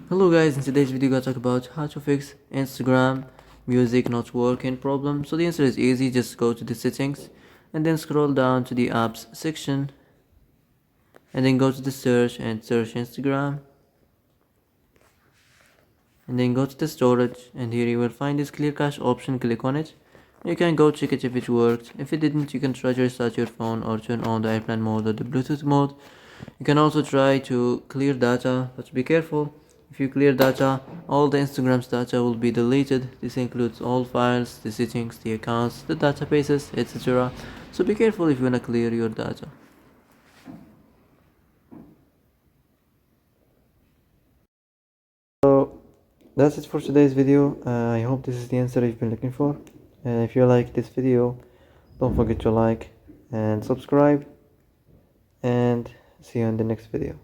Hello guys, in today's video we're gonna talk about how to fix Instagram music not working problem. So the answer is easy, just go to the settings and then scroll down to the apps section and then go to the search and search Instagram and then go to the storage and here you will find this clear cache option. Click on it. You can go check it if it worked. If it didn't, you can try to restart your phone or turn on the airplane mode or the Bluetooth mode. You can also try to clear data, but be careful. If you clear data, all the Instagram's data will be deleted. This includes all files, the settings, the accounts, the databases, etc. So be careful if you wanna clear your data. So that's it for today's video. I hope this is the answer you've been looking for. And if you like this video, don't forget to like and subscribe. And see you in the next video.